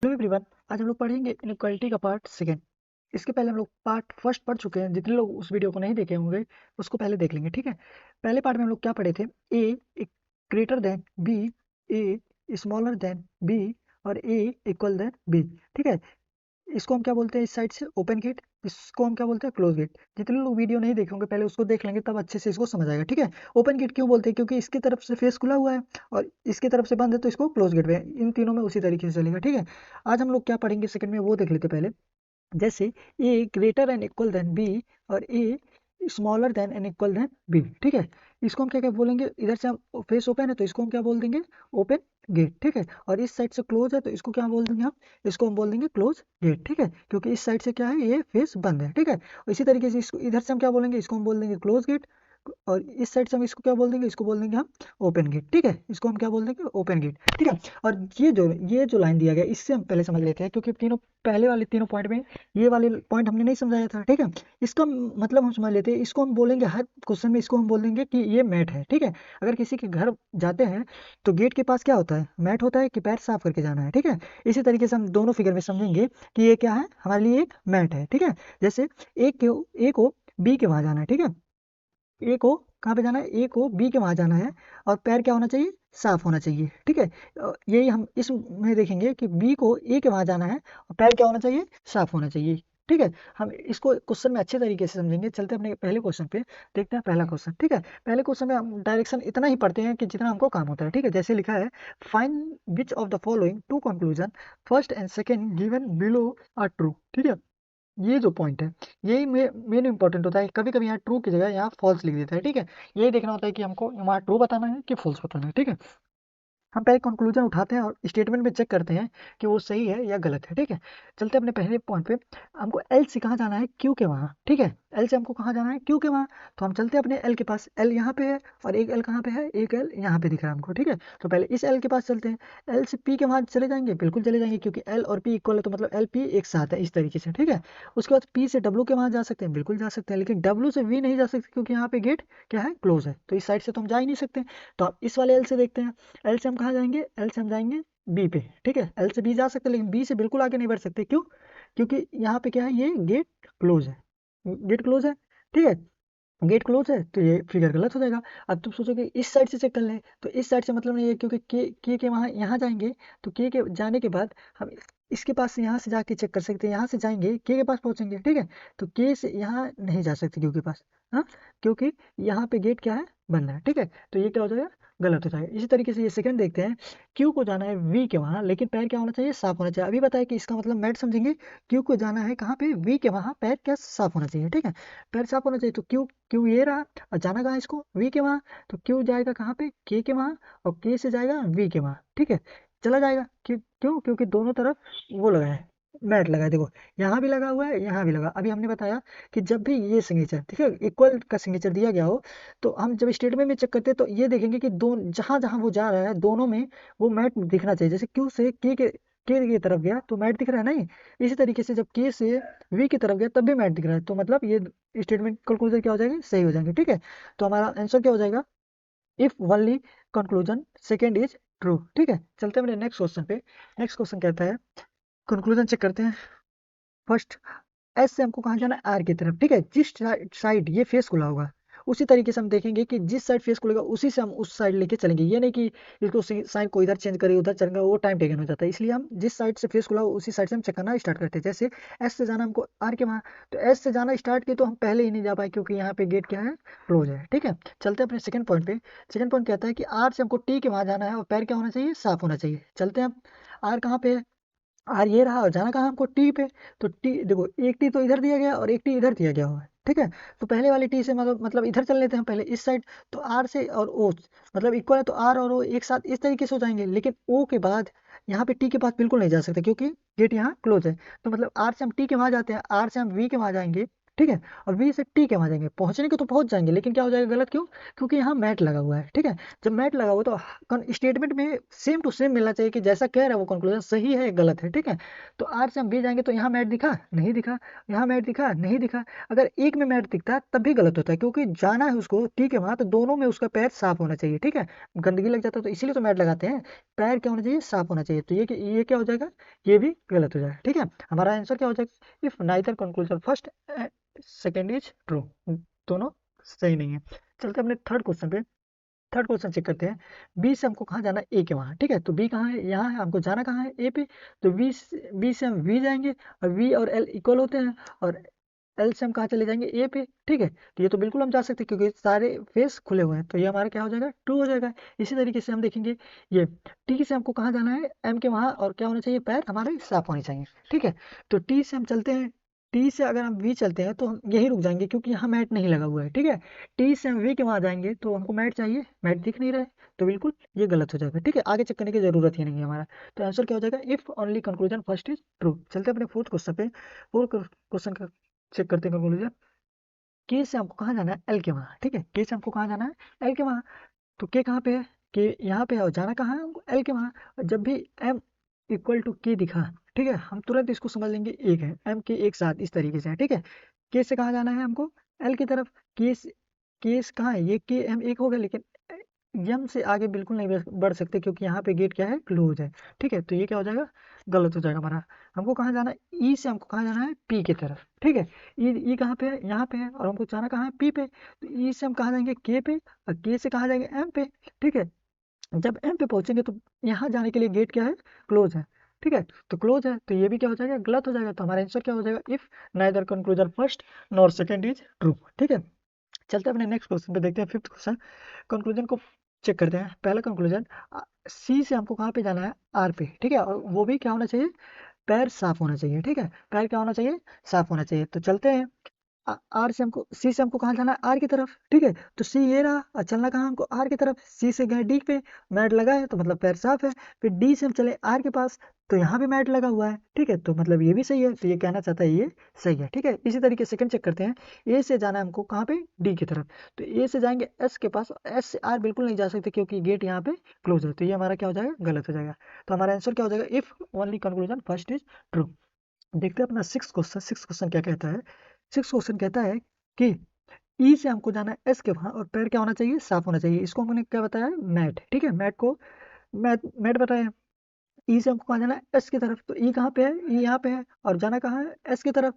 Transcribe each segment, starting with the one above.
Hello everyone, आज हम लोग पढ़ेंगे इनइक्वालिटी का पार्ट सेकेंड। इसके पहले हम लोग पार्ट फर्स्ट पढ़ चुके हैं। जितने लोग उस वीडियो को नहीं देखे होंगे उसको पहले देख लेंगे, ठीक है। पहले पार्ट में हम लोग क्या पढ़े थे? ए ग्रेटर देन बी, ए स्मॉलर देन बी और ए इक्वल देन बी, ठीक है। इसको हम क्या बोलते हैं? इस साइड से ओपन गेट, इसको हम क्या बोलते हैं? Close gate. जितने लोग वीडियो नहीं देखे होंगे पहले उसको देख लेंगे, तब अच्छे से इसको समझ आएगा, ठीक है। ओपन गेट क्यों बोलते हैं? क्योंकि इसकी तरफ से फेस खुला हुआ है और इसकी तरफ से बंद है, तो इसको क्लोज गेट में, इन तीनों में उसी तरीके से चलेगा, ठीक है। आज हम लोग क्या पढ़ेंगे सेकंड में वो देख लेते पहले। जैसे a greater and equal than b और a smaller than and equal than b, ठीक है। इसको हम क्या क्या बोलेंगे? इधर से हम फेस ओपन है तो इसको हम क्या बोल देंगे? ओपन गेट, ठीक है। और इस साइड से क्लोज है तो इसको क्या बोल देंगे हम? इसको हम बोल देंगे क्लोज गेट, ठीक है। क्योंकि इस साइड से क्या है? ये फेस बंद है, ठीक है। इसी तरीके से इसको इधर से हम क्या बोलेंगे? इसको हम बोल देंगे क्लोज गेट। और इस साइड से हम इसको क्या बोल देंगे? इसको बोल देंगे हम ओपन गेट, ठीक है। इसको हम क्या बोल देंगे? ओपन गेट, ठीक है। और ये जो लाइन दिया गया इससे हम पहले समझ लेते हैं, क्योंकि तीनों पहले वाले तीनों पॉइंट में ये वाले पॉइंट हमने नहीं समझाया था, ठीक है। इसका मतलब हम समझ लेते हैं। इसको हम बोलेंगे हर क्वेश्चन में, इसको हम बोल देंगे कि ये मैट है, ठीक है। अगर किसी के घर जाते हैं तो गेट के पास क्या होता है? मैट होता है कि पैर साफ करके जाना है, ठीक है। इसी तरीके से हम दोनों फिगर में समझेंगे कि ये क्या है? हमारे लिए एक मैट है, ठीक है। जैसे ए को बी के वहां जाना है, ठीक है। ए को कहाँ पे जाना है? ए को बी के वहां जाना है और पैर क्या होना चाहिए? साफ होना चाहिए, ठीक है। यही हम इसमें देखेंगे कि बी को ए के वहां जाना है और पैर क्या होना चाहिए? साफ होना चाहिए, ठीक है। हम इसको क्वेश्चन में अच्छे तरीके से समझेंगे। चलते हैं अपने पहले क्वेश्चन पे, देखते हैं पहला क्वेश्चन, ठीक है। पहले क्वेश्चन में हम डायरेक्शन इतना ही पढ़ते हैं कि जितना हमको काम होता है, ठीक है। जैसे लिखा है, find which of the following two conclusion first and second given below are true, ठीक है। ये जो पॉइंट है यही मेन इंपॉर्टेंट होता है। कभी कभी यहाँ ट्रू की जगह यहाँ फॉल्स लिख देता है, ठीक है। यही देखना होता है कि हमको वहाँ ट्रू बताना है कि फॉल्स बताना है, ठीक है। हम पहले कंक्लूजन उठाते हैं और स्टेटमेंट में चेक करते हैं कि वो सही है या गलत है, ठीक है। चलते हैं अपने पहले पॉइंट पे। हमको एल से कहाँ जाना है? क्यू के वहाँ, ठीक है। एल से हमको कहाँ जाना है? क्यू के वहाँ। तो हम चलते हैं अपने एल के पास। एल यहाँ पे है और एक एल कहाँ पे है? एक एल यहाँ पे दिख रहा है हमको, ठीक है। तो पहले इस एल के पास चलते हैं। एल से पी के वहाँ चले जाएंगे, बिल्कुल चले जाएंगे, क्योंकि एल और पी इक्वल है, तो मतलब एल पी एक साथ है, इस तरीके से, ठीक है। उसके बाद पी से डब्ल्यू के वहाँ जा सकते हैं, बिल्कुल जा सकते हैं, लेकिन डब्ल्यू से वी नहीं जा सकते क्योंकि यहाँ पे गेट क्या है? क्लोज है, तो इस साइड से तो हम जा ही नहीं सकते। तो आप इस वाले एल से देखते हैं। एल से हम कहाँ जाएंगे? एल से हम जाएंगे बी पे, ठीक है। एल से बी जा सकते हैं लेकिन बी से बिल्कुल आगे नहीं बढ़ सकते, क्यों? क्योंकि यहाँ पे क्या है? ये गेट क्लोज है, गेट क्लोज है, ठीक है। गेट क्लोज है तो ये फिगर गलत हो जाएगा। अब तुम सोचोगे इस साइड से चेक कर लें, तो इस साइड से मतलब नहीं है, क्योंकि के वहाँ यहाँ जाएंगे तो के जाने के बाद हम इसके पास से यहाँ से जाके चेक कर सकते हैं। यहाँ से जाएंगे के पास पहुंचेंगे, ठीक है। तो के से यहाँ नहीं जा सकते क्यू के पास, हाँ, क्योंकि यहाँ पे गेट क्या है? बंद है, ठीक है। तो ये क्या हो जाएगा? गलत हो जाएगा। इसी तरीके से ये सेकंड देखते हैं। क्यू को जाना है वी के वहाँ, लेकिन पैर क्या होना चाहिए? साफ होना चाहिए। अभी बताया कि इसका मतलब मैट समझेंगे। क्यू को जाना है कहाँ पे? वी के वहाँ, पैर क्या? साफ होना चाहिए, ठीक है। पैर साफ होना चाहिए, तो क्यू क्यू ये रहा और जाना कहाँ इसको? वी के वहाँ। तो क्यू जाएगा कहाँ पे? के वहाँ, और के से जाएगा वी के वहाँ, ठीक है। चला जाएगा। क्यों? क्योंकि दोनों तरफ वो लगा है, मैट लगा है, देखो यहाँ भी लगा हुआ है, यहाँ भी लगा। अभी हमने बताया कि जब भी ये सिग्नेचर, ठीक है, इक्वल का सिग्नेचर दिया गया हो, तो हम जब स्टेटमेंट में चेक करते हैं तो ये देखेंगे कि दो जहां जहां वो जा रहा है दोनों में वो मैट दिखना चाहिए। जैसे क्यू से के की तरफ गया तो मैट दिख रहा है, नहीं? इसी तरीके से जब के से वी की तरफ गया तब भी मैट दिख रहा है, तो मतलब ये स्टेटमेंट कंक्लूजन क्या हो जाएंगे? सही हो जाएंगे, ठीक है। तो हमारा आंसर क्या हो जाएगा? If only conclusion second is true, ठीक है। चलते हैं मेरे नेक्स्ट क्वेश्चन पे। नेक्स्ट क्वेश्चन कहता है, कंक्लूजन चेक करते हैं। फर्स्ट, एस से हमको कहाँ जाना है? आर की तरफ, ठीक है। जिस साइड ये फेस खुला होगा उसी तरीके से हम देखेंगे कि जिस साइड फेस खुलेगा उसी से हम उस साइड लेके चलेंगे। ये नहीं कि इसको साइड को इधर चेंज करें उधर चलेंगे, वो टाइम टेकन हो जाता है। इसलिए हम जिस साइड से फेस खुला हो उसी साइड से हम चेक करना स्टार्ट करते हैं। जैसे एस से जाना हमको आर के वहाँ, तो एस से जाना स्टार्ट किए तो हम पहले ही नहीं जा पाए क्योंकि यहाँ पे गेट क्या है? क्लोज है, ठीक है। चलते हैं अपने सेकंड पॉइंट पे। सेकंड पॉइंट कहता है कि आर से हमको टी के वहाँ जाना है और पैर क्या होना चाहिए? साफ होना चाहिए। चलते हैं। आर कहाँ पे है? आर ये रहा और जाना कहाँ हमको? टी पे। तो टी देखो, एक टी तो इधर दिया गया और एक टी इधर दिया गया हुआ है, ठीक है। तो पहले वाली टी से मतलब इधर चल लेते हैं पहले इस साइड। तो आर से और ओ मतलब इक्वल है, तो आर और ओ एक साथ इस तरीके से हो जाएंगे, लेकिन ओ के बाद यहाँ पे टी के पास बिल्कुल नहीं जा सकते क्योंकि गेट यहाँ क्लोज है। तो मतलब आर से हम टी के वहाँ जाते हैं, आर से हम वी के वहाँ जाएंगे, ठीक है, और बी से टी के वहाँ जाएंगे, पहुंचने को तो पहुंच जाएंगे लेकिन क्या हो जाएगा गलत, क्यों? क्योंकि यहाँ मैट लगा हुआ है। ठीक है, जब मैट लगा हुआ तो स्टेटमेंट में सेम टू सेम मिलना चाहिए कि जैसा कह रहा है वो कंक्लूजन सही है गलत है। ठीक है, तो आर से हम बी जाएंगे तो यहाँ मैट दिखा नहीं दिखा, यहाँ मैट दिखा नहीं दिखा। अगर एक में मैट दिखता है तब भी गलत होता है, क्योंकि जाना है उसको टी के वहाँ तो दोनों में उसका पैर साफ होना चाहिए। ठीक है, गंदगी लग जाता है तो इसीलिए तो मैट लगाते हैं, पैर क्या होना चाहिए, साफ होना चाहिए। तो ये क्या हो जाएगा, ये भी गलत हो जाएगा। ठीक है, हमारा आंसर क्या हो जाएगा, if neither conclusion first second is true, दोनों सही नहीं है। चलते अपने थर्ड क्वेश्चन पे। थर्ड क्वेश्चन चेक करते हैं, बी से हमको कहाँ जाना है, ए के वहाँ। ठीक है, तो बी कहाँ है, यहाँ है, हमको जाना कहाँ है, ए पे। तो बी से हम वी जाएंगे, और वी और एल इक्वल होते हैं, और एल से हम कहाँ चले जाएंगे, ए पे। ठीक है, तो ये तो बिल्कुल हम जा सकते हैं क्योंकि सारे फेस खुले हुए हैं, तो ये हमारा क्या हो जाएगा, ट्रू हो जाएगा। इसी तरीके से हम देखेंगे, ये टी से हमको कहाँ जाना है, एम के वहाँ, और क्या होना चाहिए, पैर हमारे साफ होने चाहिए। ठीक है, तो टी से हम चलते हैं, टी से अगर हम वी चलते हैं तो हम यही रुक जाएंगे क्योंकि यहाँ मैट नहीं लगा हुआ है। ठीक है, टी से हम वी के वहाँ जाएंगे तो हमको मैट चाहिए, मैट दिख नहीं रहा है, तो बिल्कुल ये गलत हो जाएगा। ठीक है, आगे चेक करने की जरूरत ही नहीं है हमारा। तो आंसर क्या हो जाएगा, if only conclusion first is true. चलते हैं अपने फोर्थ क्वेश्चन पे। फोर्थ क्वेश्चन का चेक करते हैं कंक्लूजन। के से हमको कहाँ जाना है, एल के वहाँ। ठीक है, के से हमको कहाँ जाना है, एल के वहाँ। तो के कहाँ पे है, के यहाँ पे है, और जाना कहाँ है हमको, एल के वहाँ। और जब भी एम इक्वल टू के दिखा, ठीक है, हम तुरंत इसको समझ लेंगे एक है, एम के एक साथ इस तरीके से है। ठीक है, के से कहाँ जाना है हमको, एल की तरफ। के से कहाँ है, ये के एम एक हो गया, लेकिन एम से आगे बिल्कुल नहीं बढ़ सकते क्योंकि यहाँ पे गेट क्या है, क्लोज है। ठीक है, तो ये क्या हो जाएगा, गलत हो जाएगा हमारा। हमको कहाँ जाना है, ई से हमको कहाँ जाना है, पी की तरफ। ठीक है, ई कहाँ पे है, यहाँ पे है, और हमको जाना कहाँ है, पी पे। तो ई से हम कहाँ जाएंगे, के पे, और के से कहाँ जाएंगे, एम पे। ठीक है, जब एम पे पहुंचेंगे तो यहाँ जाने के लिए गेट क्या है, क्लोज है। ठीक है, तो क्लोज है, तो ये भी क्या हो जाएगा, गलत हो जाएगा। तो हमारा आंसर क्या हो जाएगा, if neither conclusion first nor second is true. ठीक है, चलते हैं अपने नेक्स्ट क्वेश्चन पे, देखते हैं फिफ्थ क्वेश्चन। कंक्लूजन को चेक करते हैं। पहला कंक्लूजन, सी से हमको कहाँ पे जाना है, आर पे। ठीक है, और वो भी क्या होना चाहिए, पैर साफ होना चाहिए। ठीक है, पैर क्या होना चाहिए, साफ होना चाहिए। तो चलते हैं, आर से हमको, सी से हमको कहाँ जाना है, आर की तरफ। ठीक है, तो सी ये रहा, और चलना कहाँ हमको, आर की तरफ। सी से गए डी पे, मैट लगा है तो मतलब पैर साफ है। फिर डी से हम चले आर के पास, तो यहाँ भी मैट लगा हुआ है। ठीक है, तो मतलब ये भी सही है, तो ये कहना चाहता है ये सही है। ठीक है, इसी तरीके सेकंड चेक करते हैं। ए से जाना है हमको कहाँ पे, डी की तरफ। तो ए से जाएंगे एस के पास, एस से आर बिल्कुल नहीं जा सकते क्योंकि गेट यहाँ पे क्लोज है, तो ये हमारा क्या हो जाएगा, गलत हो जाएगा। तो हमारा आंसर क्या हो जाएगा, if only conclusion first is true. देखते हैं अपना सिक्स क्वेश्चन। सिक्स क्वेश्चन क्या कहता है, सिक्स क्वेश्चन कहता है कि ई से हमको जाना है एस के वहाँ, और पैर क्या होना चाहिए, साफ होना चाहिए। इसको हमने क्या बताया, मैट। ठीक है, मैट को मैट मैट बताया। ई से हमको कहाँ जाना है, एस की तरफ। तो ई कहाँ पे है, ई यहाँ पे है, और जाना कहाँ है, एस की तरफ।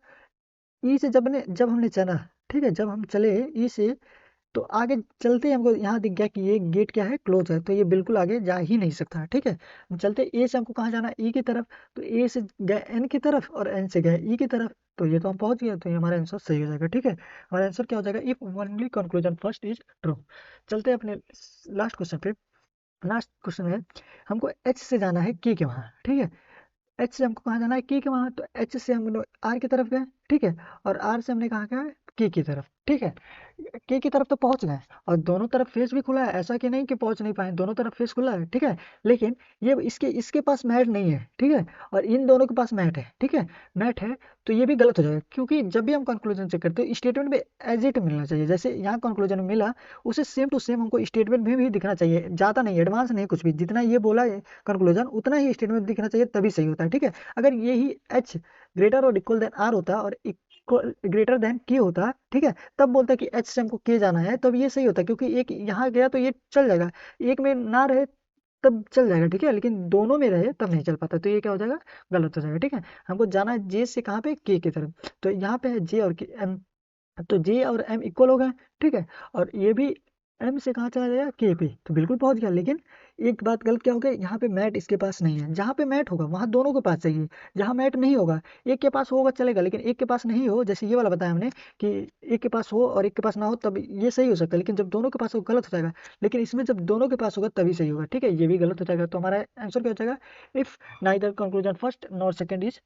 ई से जब हमने चला, ठीक है, जब हम चले ई से, तो आगे चलते ही हमको यहाँ दिख गया कि ये गेट क्या है, क्लोज है, तो ये बिल्कुल आगे जा ही नहीं सकता। ठीक है, हम चलते ए से हमको कहाँ जाना है, ई की तरफ। तो ए से गए एन की तरफ, और एन से गए ई की तरफ, तो ये तो हम पहुंच गए, तो ये हमारा आंसर सही हो जाएगा। ठीक है, हमारा आंसर क्या हो जाएगा, if only conclusion first is true. चलते हैं अपने लास्ट क्वेश्चन पे। लास्ट क्वेश्चन है, हमको एच से जाना है के वहाँ। ठीक है, एच से हमको कहाँ जाना है, के वहाँ। तो एच से हम लोग आर की तरफ गए। ठीक है, और आर से हमने कहाँ गया, के की तरफ। ठीक है, के की तरफ तो पहुंच गए, और दोनों तरफ फेस भी खुला है, ऐसा कि नहीं कि पहुंच नहीं पाए, दोनों तरफ फेस खुला है। ठीक है, लेकिन ये इसके इसके पास मैट नहीं है। ठीक है, और इन दोनों के पास मैट है। ठीक है, मैट है, तो ये भी गलत हो जाएगा, क्योंकि जब भी हम कंक्लूजन चेक करते हैं स्टेटमेंट में एज इट मिलना चाहिए, जैसे यहाँ कंक्लूजन में मिला, उसे सेम टू सेम हमको स्टेटमेंट में भी दिखना चाहिए, ज़्यादा नहीं, एडवांस नहीं कुछ भी, जितना ये बोला है कंक्लूजन उतना ही स्टेटमेंट दिखना चाहिए, तभी सही होता है। ठीक है, अगर यही एच ग्रेटर और इक्वल देन आर होता, और ग्रेटर देन के होता, ठीक है, तब बोलता कि एच से हमको के जाना है, तब ये सही होता, क्योंकि एक यहाँ गया तो ये चल जाएगा, एक में ना रहे तब चल जाएगा। ठीक है, लेकिन दोनों में रहे तब नहीं चल पाता, तो ये क्या हो जाएगा, गलत हो जाएगा। ठीक है, हमको जाना है जे से कहाँ पे, के की तरफ। तो यहाँ पे है जे और एम, तो जे और एम इक्वल हो गए। ठीक है, और ये भी एम से कहाँ चला जाएगा, के पे, तो बिल्कुल पहुंच गया। लेकिन एक बात गलत क्या हो गया, यहाँ पे मैट इसके पास नहीं है, जहाँ पे मैट होगा वहाँ दोनों के पास चाहिए, जहाँ मैट नहीं होगा, एक के पास होगा चलेगा, लेकिन एक के पास नहीं हो, जैसे ये वाला बताया हमने कि एक के पास हो और एक के पास ना हो, तब ये सही हो सकता है, लेकिन जब दोनों के पास हो गलत हो जाएगा। लेकिन इसमें जब दोनों के पास होगा तभी सही होगा। ठीक है, ये भी गलत हो जाएगा। तो हमारा आंसर क्या हो जाएगा, if neither conclusion first nor second is